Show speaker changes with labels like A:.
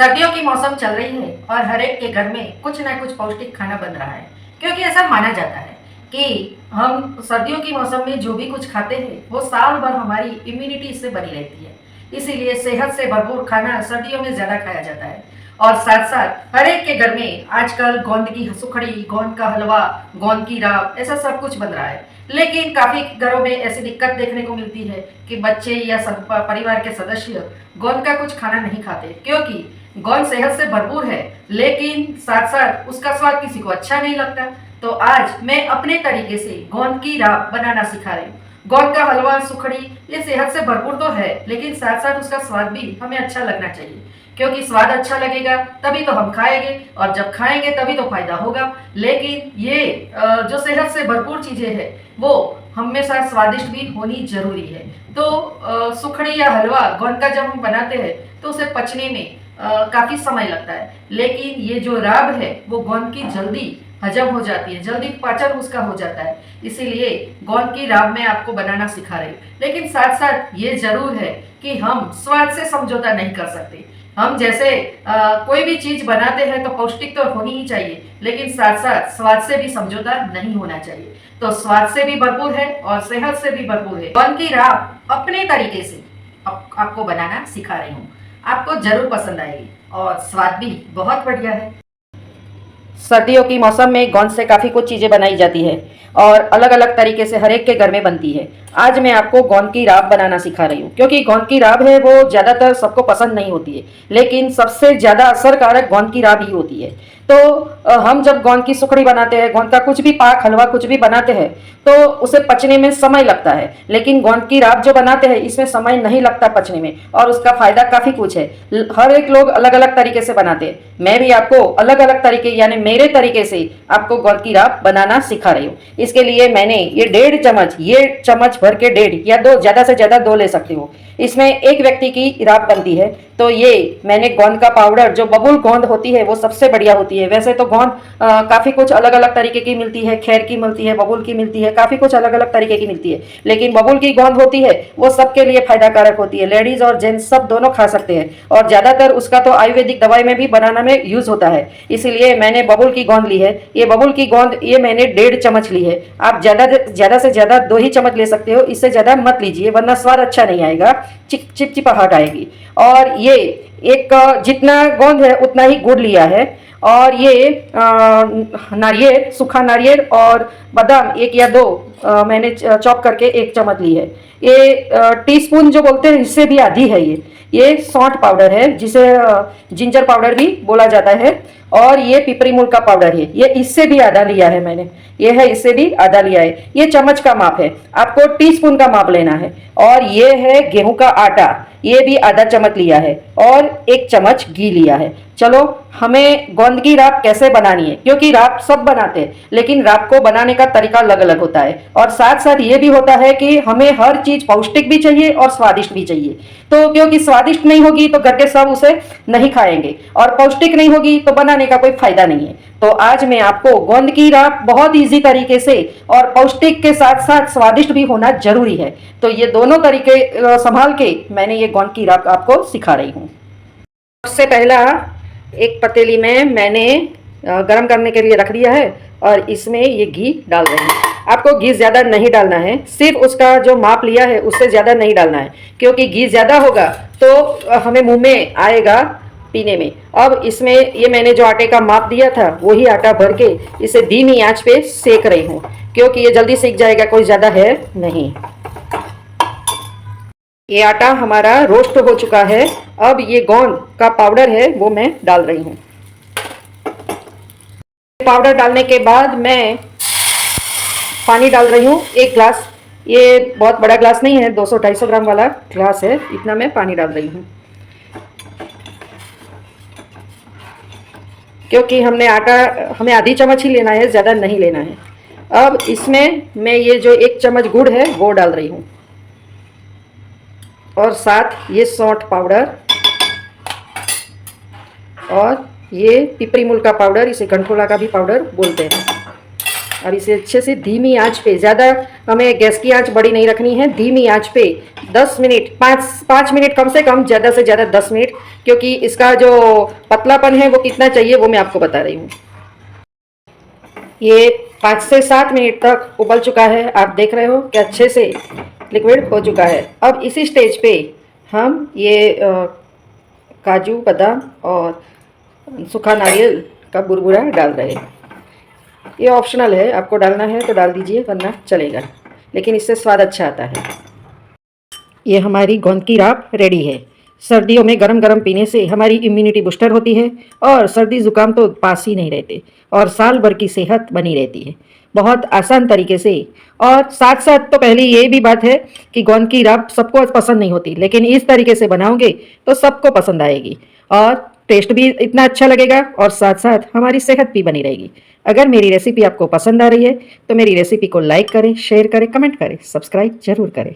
A: सर्दियों की मौसम चल रही है और हर एक के घर में कुछ ना कुछ पौष्टिक खाना बन रहा है, क्योंकि ऐसा माना जाता है कि हम सर्दियों की मौसम में जो भी कुछ खाते हैं वो साल भर हमारी इम्यूनिटी इससे बनी रहती है। इसीलिए सेहत से भरपूर खाना सर्दियों में ज़्यादा खाया जाता है। और साथ साथ हर एक के घर में आजकल गोंद की सुखड़ी, गोंद का हलवा, गोंद की राब, ऐसा सब कुछ बन रहा है। लेकिन काफ़ी घरों में ऐसी दिक्कत देखने को मिलती है कि बच्चे या परिवार के सदस्य गोंद का कुछ खाना नहीं खाते, क्योंकि गोंद सेहत से भरपूर है लेकिन साथ साथ उसका स्वाद किसी को अच्छा नहीं लगता। तो आज मैं अपने तरीके से गोंद की राब बनाना सिखा रही हूँ। गोंद का हलवा, सुखड़ी, ये सेहत से भरपूर तो है लेकिन साथ साथ उसका स्वाद भी हमें अच्छा लगना चाहिए, क्योंकि स्वाद अच्छा लगेगा तभी तो हम खाएंगे और जब खाएंगे तभी तो फायदा होगा। लेकिन ये जो सेहत से भरपूर चीजें हैं वो हमेशा स्वादिष्ट भी होनी जरूरी है। तो सुखड़ी या हलवा गोंद का जब हम बनाते हैं तो उसे पचने में काफी समय लगता है, लेकिन ये जो राब है वो गोंद की जल्दी हजम हो जाती है, जल्दी पाचन उसका हो जाता है। इसीलिए गोंद की राब मैं आपको बनाना सिखा रही हूँ। लेकिन साथ साथ ये जरूर है कि हम स्वाद से समझौता नहीं कर सकते। हम जैसे कोई भी चीज बनाते हैं तो पौष्टिक तो होनी ही चाहिए, लेकिन साथ साथ स्वाद से भी समझौता नहीं होना चाहिए। तो स्वाद से भी भरपूर है और सेहत से भी भरपूर है। गोंद की राब अपने तरीके से आपको बनाना सिखा रही हूँ। आपको जरूर पसंद आएगी और स्वाद भी बहुत बढ़िया है। सर्दियों की मौसम में गोंद से काफ़ी कुछ चीज़ें बनाई जाती है और अलग अलग तरीके से हर एक के घर में बनती है। आज मैं आपको गोंद की राब बनाना सिखा रही हूँ, क्योंकि गोंद की राब है वो ज़्यादातर सबको पसंद नहीं होती है, लेकिन सबसे ज़्यादा असरकारक गोंद की राब ही होती है। तो हम जब गोंद की सुखड़ी बनाते हैं, गोंद का कुछ भी पाक, हलवा कुछ भी बनाते हैं तो उसे पचने में समय लगता है, लेकिन गोंद की राब जो बनाते हैं इसमें समय नहीं लगता पचने में और उसका फायदा काफ़ी कुछ है। हर एक लोग अलग अलग तरीके से बनाते हैं, मैं भी आपको अलग अलग तरीके यानी मेरे तरीके से आपको गोंद की राब बनाना सिखा रही हूँ। इसके लिए मैंने ये 1.5 चम्मच, ये चम्मच भर के 1.5 या 2, ज़्यादा से ज़्यादा 2 ले सकते हो। इसमें एक व्यक्ति की राब बनती है। तो ये मैंने गोंद का पाउडर, जो बबुल गोंद होती है वो सबसे बढ़िया होती है। वैसे तो गोंद काफ़ी कुछ अलग अलग तरीके की मिलती है, खैर की मिलती है, बबुल की मिलती है, काफ़ी कुछ अलग अलग तरीके की मिलती है, लेकिन बबुल की गोंद होती है वो सबके लिए फायदाकारक होती है। लेडीज़ और जेंट्स सब दोनों खा सकते हैं और ज़्यादातर उसका तो आयुर्वेदिक दवाई में भी बनाना में यूज़ होता है। इसीलिए मैंने बबुल की गोंद ली है। ये बबुल की गोंद ये मैंने 1.5 चम्मच ली है। आप ज़्यादा से ज़्यादा 2 ही चम्मच ले सकते हो, इससे ज़्यादा मत लीजिए वरना स्वाद अच्छा नहीं आएगा, चिपचिपाहट आएगी। और ये एक जितना गोंद है उतना ही गुड़ लिया है। और ये नारियल, सूखा नारियल और बादाम 1 या 2 मैंने चॉप करके 1 चम्मच ली है। ये टीस्पून जो बोलते हैं इससे भी आधी है। ये सौंठ पाउडर है, जिसे जिंजर पाउडर भी बोला जाता है। और ये पिपरी मूल का पाउडर है, ये इससे भी आधा लिया है मैंने, ये है इससे भी आधा लिया है। ये चम्मच का माप है, आपको टीस्पून का माप लेना है। और ये है गेहूं का आटा, ये भी आधा चम्मच लिया है और 1 चम्मच घी लिया है। चलो हमें गोंद की राब कैसे बनानी है, क्योंकि राब सब बनाते हैं लेकिन राब को बनाने का तरीका अलग अलग होता है। और साथ साथ ये भी होता है कि हमें हर चीज पौष्टिक भी चाहिए और स्वादिष्ट भी चाहिए। तो क्योंकि स्वादिष्ट नहीं होगी तो घर के सब उसे नहीं खाएंगे और पौष्टिक नहीं होगी तो बनाने का कोई फायदा नहीं है। तो आज मैं आपको गोंद की राब बहुत इजी तरीके से और पौष्टिक के साथ साथ स्वादिष्ट भी होना जरूरी है। तो ये दोनों तरीके संभाल के मैंने ये गोंद की राब आपको सिखा रही हूँ। सबसे पहला एक पतीली में मैंने गरम करने के लिए रख दिया है और इसमें ये घी डाल रही हूँ। आपको घी ज़्यादा नहीं डालना है, सिर्फ उसका जो माप लिया है उससे ज़्यादा नहीं डालना है, क्योंकि घी ज़्यादा होगा तो हमें मुंह में आएगा पीने में। अब इसमें ये मैंने जो आटे का माप दिया था वही आटा भर के इसे धीमी आंच पे सेक रही हूँ, क्योंकि ये जल्दी सीख जाएगा, कोई ज़्यादा है नहीं। ये आटा हमारा रोस्ट हो चुका है। अब ये गोंद का पाउडर है वो मैं डाल रही हूँ। पाउडर डालने के बाद मैं पानी डाल रही हूँ 1 ग्लास। ये बहुत बड़ा ग्लास नहीं है, 200-250 ग्राम वाला ग्लास है, इतना मैं पानी डाल रही हूँ। क्योंकि हमें आधी चम्मच ही लेना है, ज़्यादा नहीं लेना है। अब इसमें मैं ये जो 1 चम्मच गुड़ है वो डाल रही हूँ और साथ ये सौंठ पाउडर और ये पिपरी मूल का पाउडर, इसे गंठोला का भी पाउडर बोलते हैं। अब इसे अच्छे से धीमी आंच पे, ज़्यादा हमें गैस की आंच बड़ी नहीं रखनी है, धीमी आंच पे 10 मिनट, 5 मिनट कम से कम, ज़्यादा से ज़्यादा 10 मिनट, क्योंकि इसका जो पतलापन है वो कितना चाहिए वो मैं आपको बता रही हूँ। ये 5 से 7 मिनट तक उबल चुका है, आप देख रहे हो कि अच्छे से लिक्विड हो चुका है। अब इसी स्टेज पे हम ये काजू बादाम और सूखा नारियल का बुरबुरा डाल रहे हैं। ये ऑप्शनल है, आपको डालना है तो डाल दीजिए वरना चलेगा, लेकिन इससे स्वाद अच्छा आता है। ये हमारी गोंद की राब रेडी है। सर्दियों में गरम गरम पीने से हमारी इम्यूनिटी बूस्टर होती है और सर्दी ज़ुकाम तो पास ही नहीं रहते और साल भर की सेहत बनी रहती है, बहुत आसान तरीके से। और साथ साथ तो पहली ये भी बात है कि गोंद की राब सबको पसंद नहीं होती, लेकिन इस तरीके से बनाओगे तो सबको पसंद आएगी और टेस्ट भी इतना अच्छा लगेगा और साथ साथ हमारी सेहत भी बनी रहेगी। अगर मेरी रेसिपी आपको पसंद आ रही है तो मेरी रेसिपी को लाइक करें, शेयर करें, कमेंट करें, सब्सक्राइब जरूर करें।